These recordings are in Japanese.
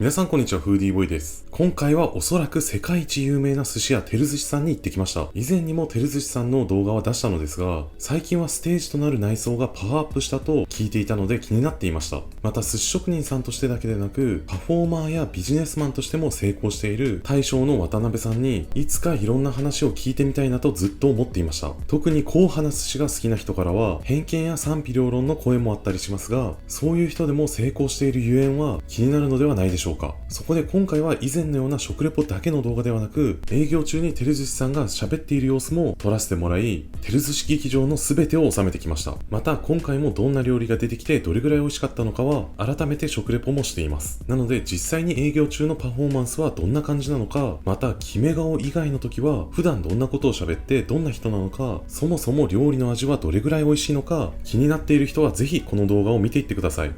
皆さんこんにちは、フーディーボーイです。今回はおそらく世界一有名な寿司屋てる寿司さんに行ってきました。以前にもてる寿司さんの動画は出したのですが、最近はステージとなる内装がパワーアップしたと聞いていたので気になっていました。また寿司職人さんとしてだけでなく、パフォーマーやビジネスマンとしても成功している大将の渡辺さんに、いつかいろんな話を聞いてみたいなとずっと思っていました。特に硬派な寿司が好きな人からは、偏見や賛否両論の声もあったりしますが、そういう人でも成功しているゆえんは気になるのではないでしょうか。そこで今回は以前のような食レポだけの動画ではなく、営業中にてる寿司さんが喋っている様子も撮らせてもらい、てる寿司劇場の全てを収めてきました。また今回もどんな料理が出てきてどれぐらい美味しかったのかは改めて食レポもしています。なので実際に営業中のパフォーマンスはどんな感じなのか、また決め顔以外の時は普段どんなことを喋ってどんな人なのか、そもそも料理の味はどれぐらい美味しいのか、気になっている人はぜひこの動画を見ていってください。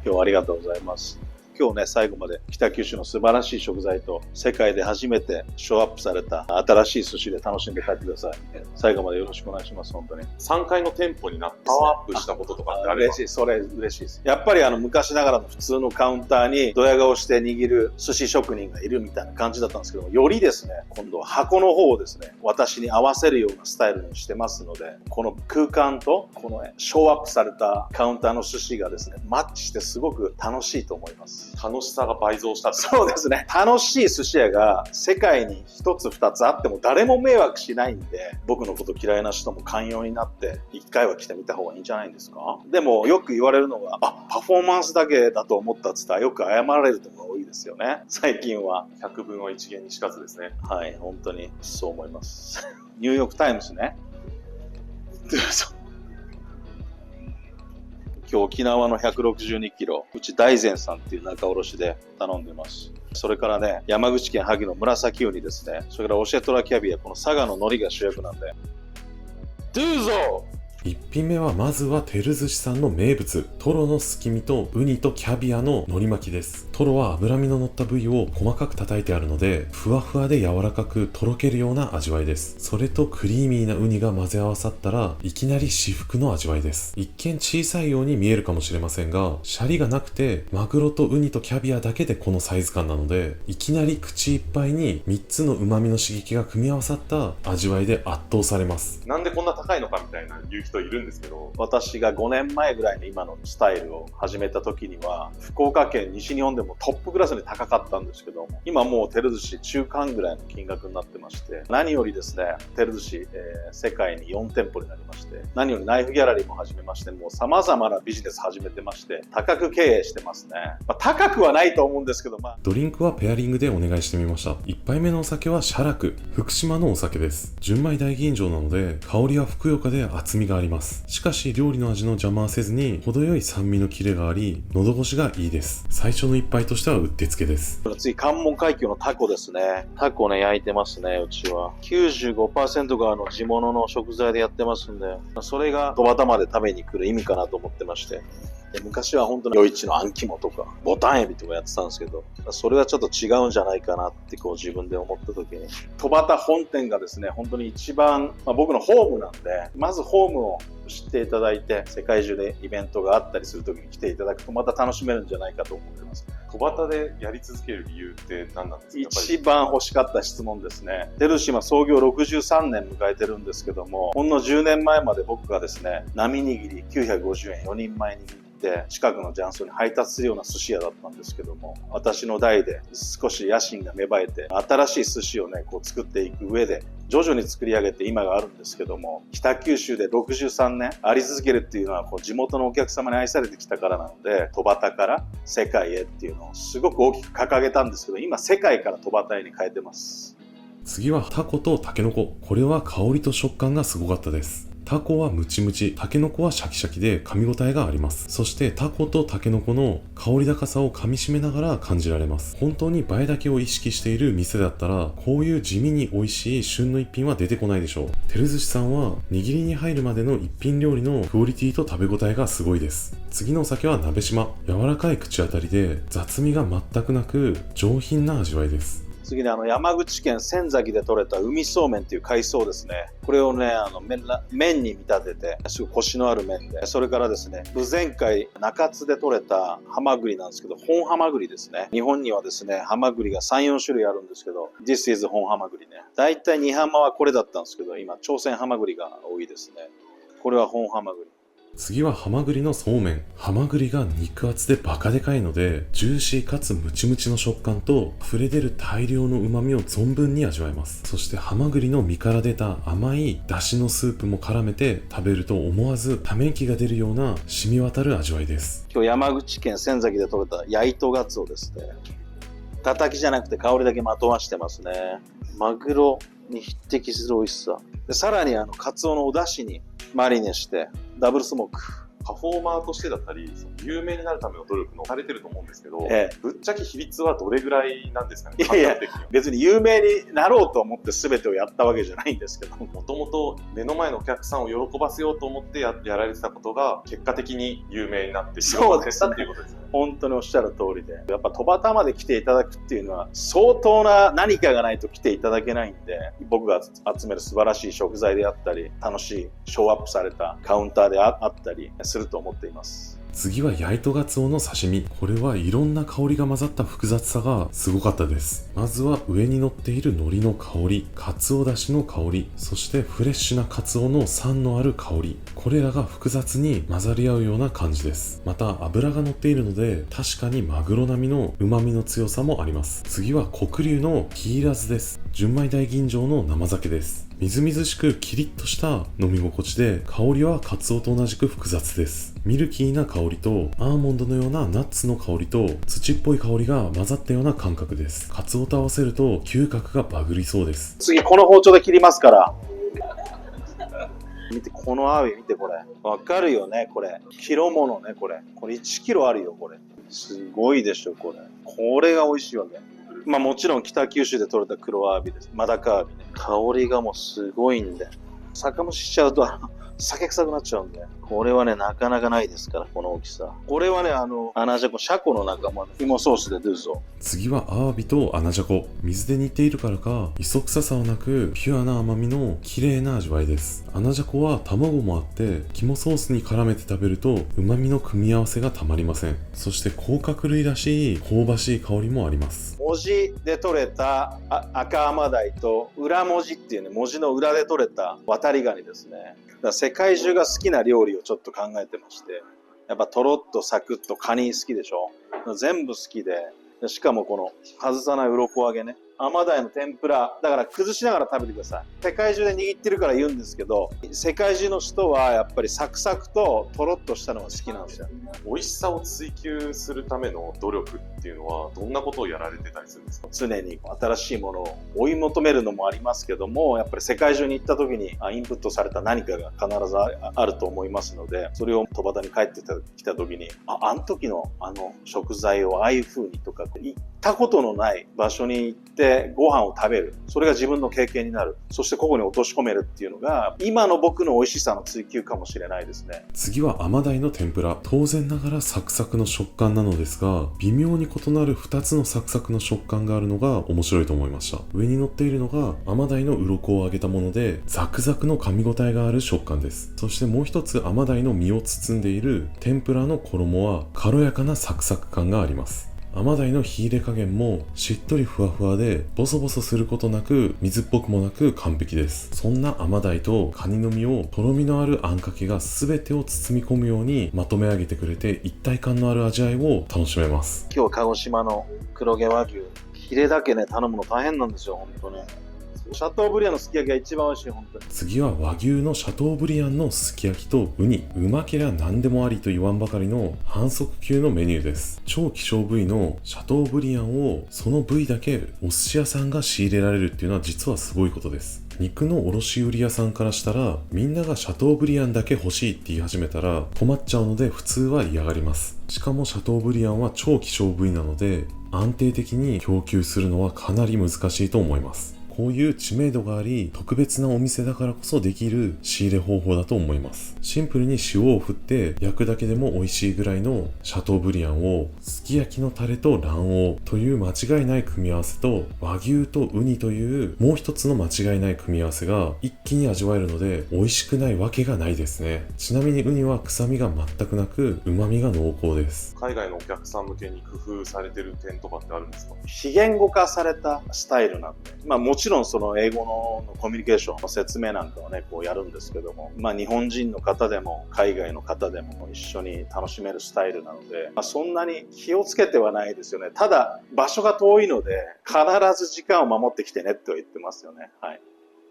今日はありがとうございます。今日ね、最後まで北九州の素晴らしい食材と世界で初めてショーアップされた新しい寿司で楽しんで帰ってください。最後までよろしくお願いします、本当に。3階の店舗になってパワーアップしたこととかってあれば？嬉しい、それ嬉しいです。やっぱり昔ながらの普通のカウンターにドヤ顔して握る寿司職人がいるみたいな感じだったんですけども、よりですね、今度は箱の方をですね、私に合わせるようなスタイルにしてますので、この空間とこのショーアップされたカウンターの寿司がですね、マッチしてすごく楽しいと思います。楽しさが倍増した。そうですね。楽しい寿司屋が世界に一つ二つあっても誰も迷惑しないんで、僕のこと嫌いな人も寛容になって一回は来てみた方がいいんじゃないんですか。でもよく言われるのが、パフォーマンスだけだと思ったって言ったらよく謝られるところが多いですよね。最近は。百聞は一見にしかずですね。はい、本当にそう思います。ニューヨークタイムズね。今日沖縄の162キロ、うち大善さんっていう仲卸で頼んでます。それからね、山口県萩の紫ウニですね。それからオシェトラキャビア、この佐賀の海苔が主役なんで。どうぞ。1品目はまずはてる寿司さんの名物、トロのすき身とウニとキャビアの海苔巻きです。トロは脂身の乗った部位を細かく叩いてあるので、ふわふわで柔らかくとろけるような味わいです。それとクリーミーなウニが混ぜ合わさったら、いきなり至福の味わいです。一見小さいように見えるかもしれませんが、シャリがなくてマグロとウニとキャビアだけでこのサイズ感なので、いきなり口いっぱいに3つの旨味の刺激が組み合わさった味わいで圧倒されます。なんでこんな高いのかみたいな言う人いるんですけど、私が5年前ぐらいの今のスタイルを始めた時には、福岡県西日本でもトップクラスに高かったんですけども、今もうてる寿司中間ぐらいの金額になってまして、何よりですね、てる寿司、世界に4店舗になりまして、何よりナイフギャラリーも始めまして、もう様々なビジネス始めてまして、高く経営してますね。高くはないと思うんですけど、ドリンクはペアリングでお願いしてみました。1杯目のお酒はシャラク、福島のお酒です。純米大吟醸なので、香りはふくよかで厚みがあります。しかし料理の味の邪魔はせずに程よい酸味のキレがあり、喉越しがいいです。最初の一杯としてはうってつけです。次、関門海峡のタコですね。タコね、焼いてますね、うちは。95% が地物の食材でやってますんで、それが戸端まで食べに来る意味かなと思ってまして。昔は本当に余市のあん肝とかボタンエビとかやってたんですけど、それはちょっと違うんじゃないかなって自分で思った時に、戸端本店がですね、本当に一番、僕のホームなんで、まずホームを知っていただいて、世界中でイベントがあったりする時に来ていただくとまた楽しめるんじゃないかと思ってます。戸端でやり続ける理由って何なんですか？一番欲しかった質問ですね。てるしは創業63年迎えてるんですけども、ほんの10年前まで僕がですね、並握り950円4人前握り近くの雀荘に配達するような寿司屋だったんですけども、私の代で少し野心が芽生えて新しい寿司をね作っていく上で徐々に作り上げて今があるんですけども、北九州で63年あり続けるっていうのは地元のお客様に愛されてきたからなので、戸端から世界へっていうのをすごく大きく掲げたんですけど、今世界から戸端へに変えてます。次はタコとタケノコ。これは香りと食感がすごかったです。タコはムチムチ、タケノコはシャキシャキで噛み応えがあります。そしてタコとタケノコの香り高さを噛み締めながら感じられます。本当に映えだけを意識している店だったら、こういう地味に美味しい旬の一品は出てこないでしょう。てる寿司さんは握りに入るまでの一品料理のクオリティと食べ応えがすごいです。次のお酒は鍋島。柔らかい口当たりで雑味が全くなく上品な味わいです。次に山口県仙崎で採れた海そうめんっていう海藻ですね。これをね、麺に見立てて、すごいコシのある麺で。それからですね、前回中津で採れたハマグリなんですけど、本ハマグリですね。日本にはですね、ハマグリが3、4種類あるんですけど、This is 本ハマグリね。だいたい2ハマはこれだったんですけど、今、朝鮮ハマグリが多いですね。これは本ハマグリ。次はハマグリのそうめん。ハマグリが肉厚でバカでかいので、ジューシーかつムチムチの食感と溢れ出る大量の旨味を存分に味わえます。そしてハマグリの身から出た甘い出汁のスープも絡めて食べると思わずため息が出るような染み渡る味わいです。今日山口県仙崎で採れた焼いとガツオですね。叩きじゃなくて香りだけまとわしてますね。マグロに匹敵する美味しさ。でさらにカツオのお出汁にマリネしてダブルスモーク。パフォーマーとしてだったり、有名になるための努力のされてると思うんですけど、ぶっちゃけ比率はどれぐらいなんですかね。いやいや、別に有名になろうと思って全てをやったわけじゃないんですけど、もともと目の前のお客さんを喜ばせようと思ってやられてたことが結果的に有名になってそうですねっていうことですね。本当におっしゃる通りで、やっぱ戸端まで来ていただくっていうのは相当な何かがないと来ていただけないんで、僕が集める素晴らしい食材であったり、楽しいショーアップされたカウンターであったりすると思っています。次は焼いとガツオの刺身。これはいろんな香りが混ざった複雑さがすごかったです。まずは上に乗っている海苔の香り、カツオだしの香り、そしてフレッシュなカツオの酸のある香り。これらが複雑に混ざり合うような感じです。また脂が乗っているので確かにマグロ並みの旨味の強さもあります。次は黒龍のキーラズです。純米大吟醸の生酒です。みずみずしくキリッとした飲み心地で、香りはカツオと同じく複雑です。ミルキーな香りとアーモンドのようなナッツの香りと土っぽい香りが混ざったような感覚です。カツオと合わせると嗅覚がバグりそうです。次この包丁で切りますから見て、このアワビ見て、これわかるよね。これキロものね。これ1キロあるよ。これすごいでしょ。これが美味しいわけ。まあもちろん北九州で採れた黒アワビです。マダカアワビね。香りがもうすごいんで、酒蒸ししちゃうと酒臭くなっちゃうんで、これはねなかなかないですから、この大きさ。これはねアナジャコ、シャコの仲間の芋ソースでどうぞ。次はアワビとアナジャコ。水で煮ているからか磯臭さはなくピュアな甘みの綺麗な味わいです。アナジャコは卵もあって肝ソースに絡めて食べると旨味の組み合わせがたまりません。そして甲殻類らしい香ばしい香りもあります。文字で採れた赤アマダイと裏文字っていうね、文字の裏で採れた渡りガニですね。だから世界中が好きな料理をちょっと考えてまして、やっぱとろっとサクッとカニ好きでしょ。全部好きで、しかもこの外さない鱗揚げね、アマダイの天ぷらだから崩しながら食べてください。世界中で握ってるから言うんですけど、世界中の人はやっぱりサクサクととろっとしたのが好きなんですよ。美味しさを追求するための努力っていうのはどんなことをやられてたりするんですか？常に新しいものを追い求めるのもありますけども、やっぱり世界中に行った時にインプットされた何かが必ずあると思いますので、それを戸端に帰ってきた時にあの時の食材をああいう風にとか、行ったことのない場所に行ってご飯を食べる、それが自分の経験になる、そしてここに落とし込めるっていうのが今の僕の美味しさの追求かもしれないですね。次はアマダイの天ぷら。当然ながらサクサクの食感なのですが、微妙に異なる2つのサクサクの食感があるのが面白いと思いました。上に乗っているのがアマダイの鱗を揚げたもので、ザクザクの噛み応えがある食感です。そしてもう一つ、アマダイの身を包んでいる天ぷらの衣は軽やかなサクサク感があります。アマダイの火入れ加減もしっとりふわふわで、ボソボソすることなく水っぽくもなく完璧です。そんなアマダイとカニの身をとろみのあるあんかけが全てを包み込むようにまとめ上げてくれて、一体感のある味わいを楽しめます。今日は鹿児島の黒毛和牛ヒレだけね頼むの大変なんですよ、本当ね。シャトーブリアンのすき焼きが一番美味しい、本当に。次は和牛のシャトーブリアンのすき焼きとウニ。うまけりゃ何でもありと言わんばかりの反則級のメニューです。超希少部位のシャトーブリアンをその部位だけお寿司屋さんが仕入れられるっていうのは実はすごいことです。肉の卸売屋さんからしたら、みんながシャトーブリアンだけ欲しいって言い始めたら困っちゃうので、普通は嫌がります。しかもシャトーブリアンは超希少部位なので、安定的に供給するのはかなり難しいと思います。こういう知名度があり特別なお店だからこそできる仕入れ方法だと思います。シンプルに塩を振って焼くだけでも美味しいぐらいのシャトーブリアンをすき焼きのタレと卵黄という間違いない組み合わせと和牛とウニというもう一つの間違いない組み合わせが一気に味わえるので美味しくないわけがないですね。ちなみにウニは臭みが全くなく旨味が濃厚です。海外のお客さん向けに工夫されてる点とかってあるんですか？非言語化されたスタイルなんで、もちろんその英語のコミュニケーションの説明なんかをね、こうやるんですけども、日本人の方でも海外の方でも一緒に楽しめるスタイルなので、そんなに気をつけてはないですよね。ただ、場所が遠いので、必ず時間を守ってきてねって言ってますよね。はい。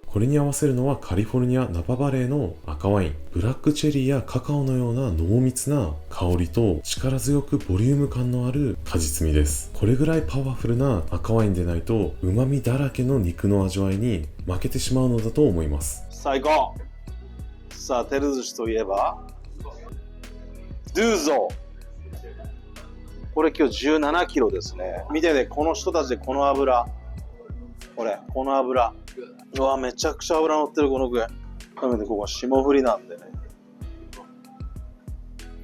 これに合わせるのはカリフォルニアナパバレーの赤ワイン。ブラックチェリーやカカオのような濃密な香りと力強くボリューム感のある果実味です。これぐらいパワフルな赤ワインでないと旨味だらけの肉の味わいに負けてしまうのだと思います。最高。さあ、照寿司といえばドゥーゾー。これ今日17キロですね。見てね、この人たちでこの油。この油。うわ、めちゃくちゃ油乗ってるこの具。なのでここ霜降りなんでね。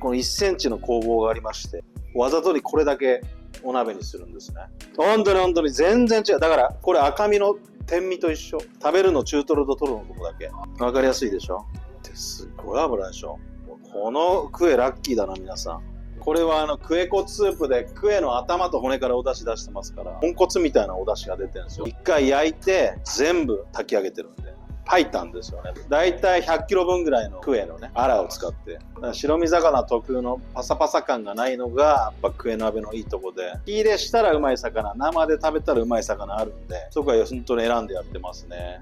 この1センチの工房がありまして、わざとにこれだけお鍋にするんですね。本当に全然違う。だからこれ赤身の天身と一緒。食べるの中トロとトロのとこだけ。わかりやすいでしょ。すごい油でしょ。このクエラッキーだな皆さん。これはクエ骨スープでクエの頭と骨からお出汁出してますから、豚骨みたいなお出汁が出てるんですよ。一回焼いて全部炊き上げてるんで、パイタンですよね。だいたい100キロ分ぐらいのクエのね、アラを使って。白身魚特有のパサパサ感がないのが、やっぱクエ鍋のいいとこで、火入れしたらうまい魚、生で食べたらうまい魚あるんで、そこは本当に選んでやってますね。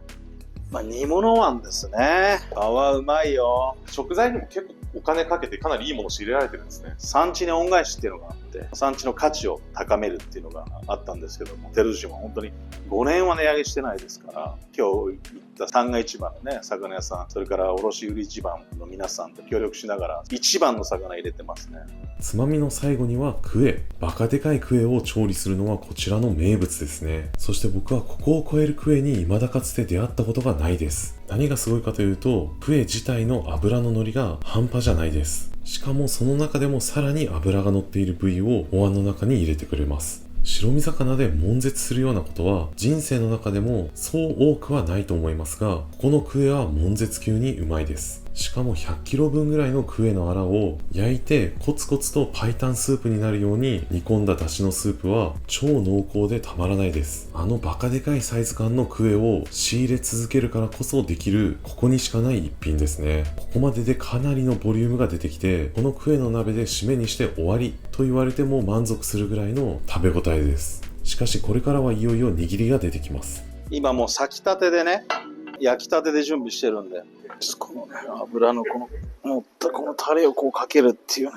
煮物碗ですね。皮うまいよ。食材にも結構お金かけてかなりいいものを仕入れられてるんですね。産地に恩返しっていうのがあって、産地の価値を高めるっていうのがあったんですけども、照寿司も本当に5年は値上げしてないですから、今日行った三が市場のね、魚屋さん、それから卸売市場の皆さんと協力しながら、一番の魚入れてますね。つまみの最後にはクエ。バカでかいクエを調理するのはこちらの名物ですね。そして僕はここを超えるクエに未だかつて出会ったことがないです。何がすごいかというと、クエ自体の脂の乗りが半端じゃないです。しかもその中でもさらに脂が乗っている部位をお椀の中に入れてくれます。白身魚で悶絶するようなことは人生の中でもそう多くはないと思いますが、ここのクエは悶絶級にうまいです。しかも100キロ分ぐらいのクエのアラを焼いてコツコツとパイタンスープになるように煮込んだ出汁のスープは超濃厚でたまらないです。バカでかいサイズ感のクエを仕入れ続けるからこそできるここにしかない一品ですね。ここまででかなりのボリュームが出てきて、このクエの鍋で締めにして終わりと言われても満足するぐらいの食べ応えです。しかしこれからはいよいよ握りが出てきます。今もう裂きたてでね、焼きたてで準備してるんで、このね、油のこの持ったこのタレをこうかけるっていうね、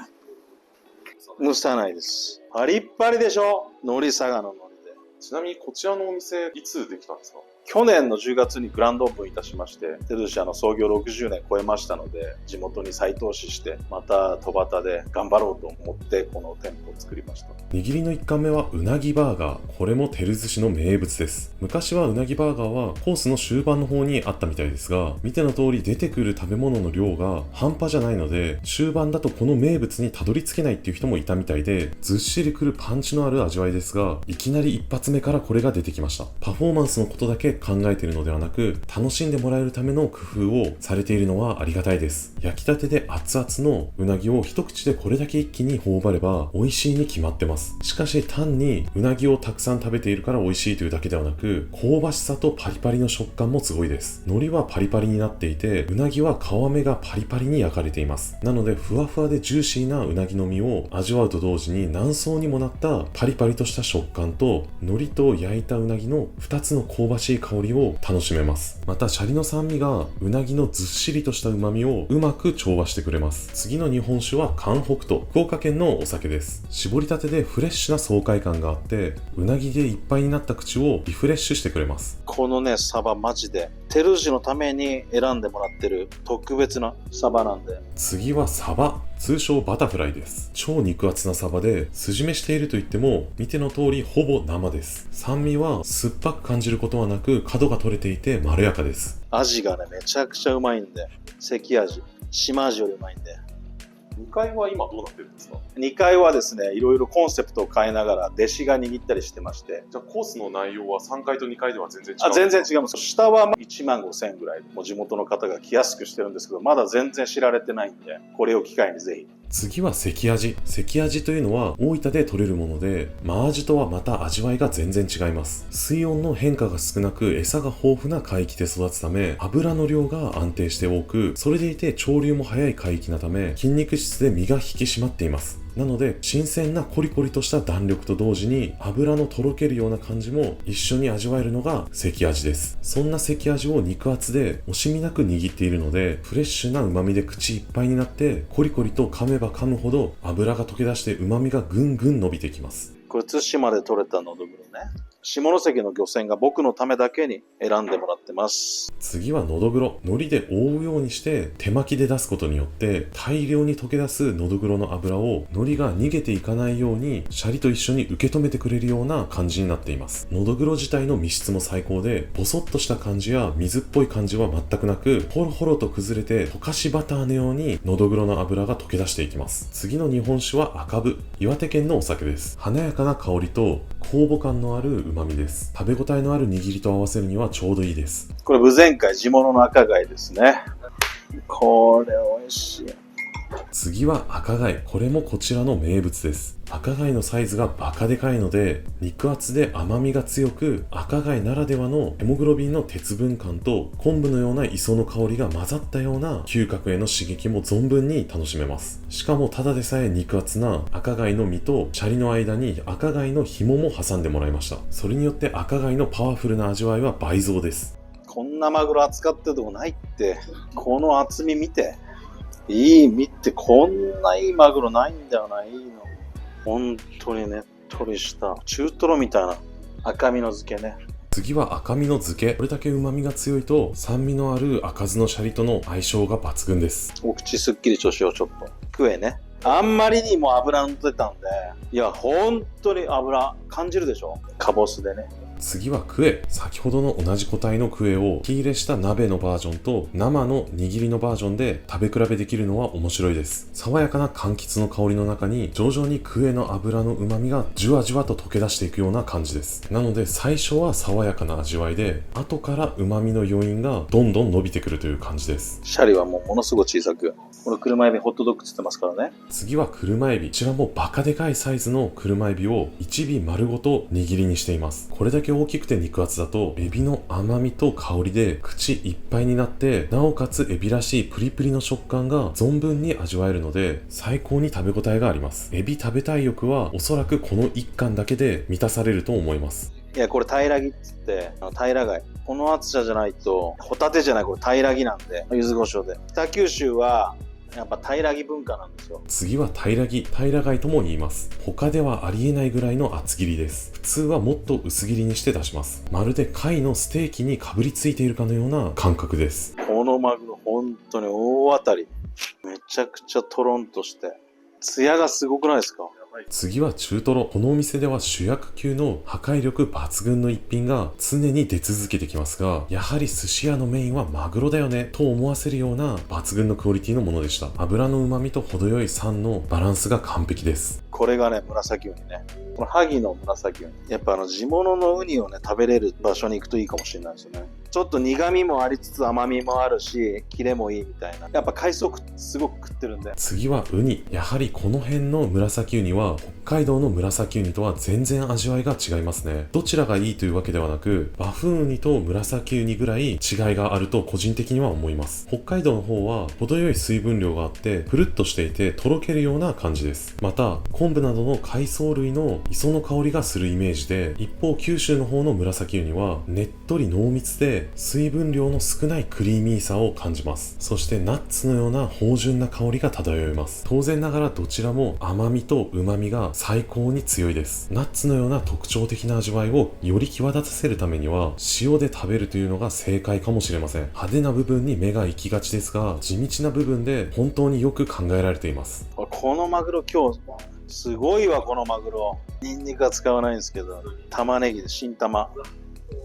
蒸さないです。パリッパリでしょ。海苔佐賀の海苔で。ちなみにこちらのお店いつできたんですか？去年の10月にグランドオープンいたしまして、照寿司創業60年超えましたので、地元に再投資して、また戸端で頑張ろうと思ってこの店舗を作りました。握りの1貫目はうなぎバーガー。これも照寿司の名物です。昔はうなぎバーガーはコースの終盤の方にあったみたいですが、見ての通り出てくる食べ物の量が半端じゃないので、終盤だとこの名物にたどり着けないっていう人もいたみたいで、ずっしりくるパンチのある味わいですが、いきなり一発目からこれが出てきました。パフォーマンスのことだけ考えているのではなく、楽しんでもらえるための工夫をされているのはありがたいです。焼きたてで熱々のうなぎを一口でこれだけ一気に頬張れば美味しいに決まってます。しかし単にうなぎをたくさん食べているから美味しいというだけではなく、香ばしさとパリパリの食感もすごいです。海苔はパリパリになっていて、うなぎは皮目がパリパリに焼かれています。なのでふわふわでジューシーなうなぎの身を味わうと同時に何層にもなったパリパリとした食感と海苔と焼いたうなぎの2つの香ばしい香りを楽しめます。またシャリの酸味がうなぎのずっしりとした旨味をうまく調和してくれます。次の日本酒は関北斗、福岡県のお酒です。絞りたてでフレッシュな爽快感があって、うなぎでいっぱいになった口をリフレッシュしてくれます。このね、サバマジで照寿司のために選んでもらってる特別なサバなんで。次はサバ。通称バタフライです。超肉厚なサバで、筋目していると言っても、見ての通りほぼ生です。酸味は酸っぱく感じることはなく、角が取れていてまろやかです。味がね、めちゃくちゃうまいんで、関味、島味よりうまいんで。2階は今どうなってるんですか？ 2階はですね、いろいろコンセプトを変えながら、弟子が握ったりしてまして。じゃあコースの内容は3階と2階では全然違う？全然違います。下は1万5千円ぐらい、もう地元の方が来やすくしてるんですけど、まだ全然知られてないんで、これを機会にぜひ。次は関味。関味というのは大分で取れるもので、真味とはまた味わいが全然違います。水温の変化が少なく餌が豊富な海域で育つため、油の量が安定して多く、それでいて潮流も速い海域なため、筋肉質で身が引き締まっています。なので新鮮なコリコリとした弾力と同時に油のとろけるような感じも一緒に味わえるのが関味です。そんな関味を肉厚で惜しみなく握っているので、フレッシュな旨味で口いっぱいになって、コリコリと噛めば噛むほど油が溶け出して旨味がぐんぐん伸びてきます。これ対馬で取れたのどぐろね。下関の漁船が僕のためだけに選んでもらってます。次はのどぐろ。海苔で覆うようにして手巻きで出すことによって大量に溶け出すのどぐろの油を海苔が逃げていかないようにシャリと一緒に受け止めてくれるような感じになっています。のどぐろ自体の密質も最高で、ボソッとした感じや水っぽい感じは全くなく、ホロホロと崩れて溶かしバターのようにのどぐろの油が溶け出していきます。次の日本酒は赤ぶ。岩手県のお酒です。華やかな香りと酵母感のある旨味です。食べ応えのある握りと合わせるにはちょうどいいです。これ無前回地物の赤貝ですね。これ美味しい。次は赤貝。これもこちらの名物です。赤貝のサイズがバカでかいので、肉厚で甘みが強く、赤貝ならではのヘモグロビンの鉄分感と昆布のような磯の香りが混ざったような嗅覚への刺激も存分に楽しめます。しかもただでさえ肉厚な赤貝の身とシャリの間に赤貝の紐も挟んでもらいました。それによって赤貝のパワフルな味わいは倍増です。こんなマグロ扱ってるとこないって。この厚み見て。見て、こんないいマグロないんだよな、いいの。本当にねっとりした中トロみたいな赤身の漬けね。次は赤身の漬け。これだけ旨味が強いと酸味のある赤酢のシャリとの相性が抜群です。お口すっきりとしよう、ちょっと食えね。あんまりにも油乗ってたんで、いや本当に油感じるでしょ、かぼすでね。次はクエ。先ほどの同じ個体のクエを火入れした鍋のバージョンと生の握りのバージョンで食べ比べできるのは面白いです。爽やかな柑橘の香りの中に徐々にクエの油の旨味がじわじわと溶け出していくような感じです。なので最初は爽やかな味わいで、後から旨味の余韻がどんどん伸びてくるという感じです。シャリはもうものすごく小さく、これ車エビホットドッグつってますからね。次は車エビ。こちらもバカでかいサイズの車エビを1尾丸ごと握りにしています。これだけ大きくて肉厚だとエビの甘みと香りで口いっぱいになって、なおかつエビらしいプリプリの食感が存分に味わえるので最高に食べ応えがあります。エビ食べたい欲はおそらくこの1貫だけで満たされると思います。いやこれ平木っつって平貝、この厚さじゃないとホタテじゃない、これ平木なんで、柚子胡椒で。北九州はやっぱ平木文化なんですよ。次は平木、平貝とも言います。他ではありえないぐらいの厚切りです。普通はもっと薄切りにして出します。まるで貝のステーキにかぶりついているかのような感覚です。このマグロ本当に大当たり。めちゃくちゃトロンとしてツヤがすごくないですか。次は中トロ。このお店では主役級の破壊力抜群の一品が常に出続けてきますが、やはり寿司屋のメインはマグロだよねと思わせるような抜群のクオリティのものでした。油の旨味と程よい酸のバランスが完璧です。これがね、紫ウニね。この萩の紫ウニ。やっぱ地物のウニをね、食べれる場所に行くといいかもしれないですよね。ちょっと苦味もありつつ甘みもあるし、キレもいいみたいな。やっぱ海藻すごく食ってるんで。次はウニ。やはりこの辺の紫ウニは北海道の紫ウニとは全然味わいが違いますね。どちらがいいというわけではなく、バフンウニと紫ウニぐらい違いがあると個人的には思います。北海道の方は程よい水分量があってプルッとしていてとろけるような感じです。また昆布などの海藻類の磯の香りがするイメージで、一方九州の方の紫ウニはねっとり濃密でて水分量の少ないクリーミーさを感じます。そしてナッツのような芳醇な香りが漂います。当然ながらどちらも甘みと旨みが最高に強いです。ナッツのような特徴的な味わいをより際立たせるためには塩で食べるというのが正解かもしれません。派手な部分に目が行きがちですが、地道な部分で本当によく考えられています。このマグロ今日すごいわ。このマグロニンニクは使わないんですけど、玉ねぎで新玉。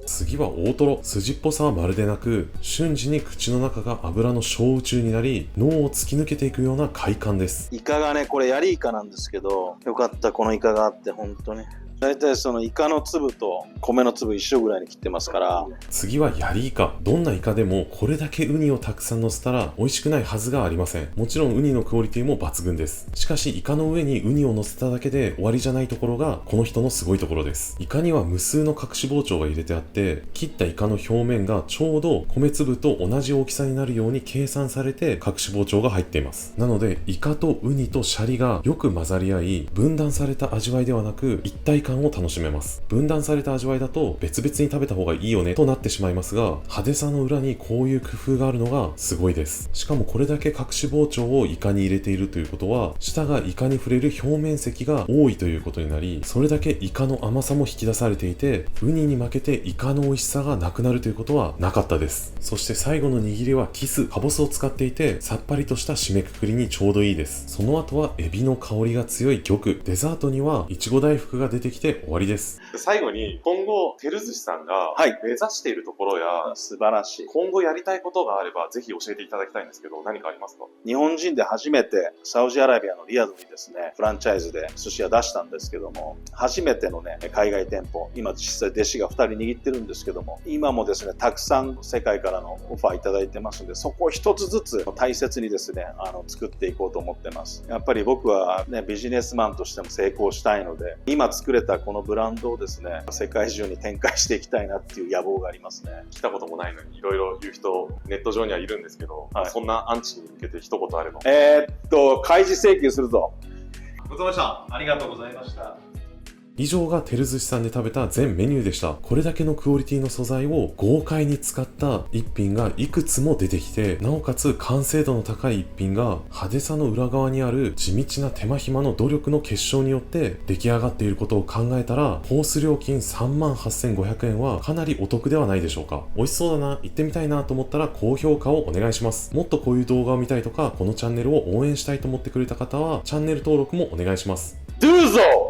次は大トロ。筋っぽさはまるでなく、瞬時に口の中が油の小宇宙になり、脳を突き抜けていくような快感です。イカがね、これヤリイカなんですけど、よかったこのイカがあって。本当にだいたいそのイカの粒と米の粒一緒ぐらいに切ってますから。次はヤリイカ。どんなイカでもこれだけウニをたくさん乗せたら美味しくないはずがありません。もちろんウニのクオリティも抜群です。しかしイカの上にウニを乗せただけで終わりじゃないところがこの人のすごいところです。イカには無数の隠し包丁が入れてあって、切ったイカの表面がちょうど米粒と同じ大きさになるように計算されて隠し包丁が入っています。なのでイカとウニとシャリがよく混ざり合い、分断された味わいではなく一体感を楽しめます。分断された味わいだと別々に食べた方がいいよねとなってしまいますが、派手さの裏にこういう工夫があるのがすごいです。しかもこれだけ隠し包丁をイカに入れているということは、舌がイカに触れる表面積が多いということになり、それだけイカの甘さも引き出されていて、ウニに負けてイカの美味しさがなくなるということはなかったです。そして最後の握りはキス、カボスを使っていて、さっぱりとした締めくくりにちょうどいいです。その後はエビの香りが強い玉、デザートにはいちご大福が出てきて終わりです。最後に、今後、照寿司さんがはい目指しているところや、素晴らしい。今後やりたいことがあれば、ぜひ教えていただきたいんですけど、何かありますか？日本人で初めてサウジアラビアのリヤドにですね、フランチャイズで寿司屋出したんですけども、初めてのね、海外店舗、今実際弟子が2人握ってるんですけども、今もですね、たくさん世界からのオファーいただいてますので、そこを一つずつ大切にですね、作っていこうと思ってます。やっぱり僕はね、ビジネスマンとしても成功したいので、今作れたこのブランドをですね、世界中に展開していきたいなっていう野望がありますね。来たこともないのに、いろいろ言う人、ネット上にはいるんですけど、はいそんなアンチに向けて一言あれば。開示請求するぞ。ごちそうさまでした。ありがとうございました。以上が照寿司さんで食べた全メニューでした。これだけのクオリティの素材を豪快に使った一品がいくつも出てきて、なおかつ完成度の高い一品が派手さの裏側にある地道な手間暇の努力の結晶によって出来上がっていることを考えたら、コース料金38,500円はかなりお得ではないでしょうか。美味しそうだな、行ってみたいなと思ったら高評価をお願いします。もっとこういう動画を見たいとか、このチャンネルを応援したいと思ってくれた方はチャンネル登録もお願いします。Do ぞ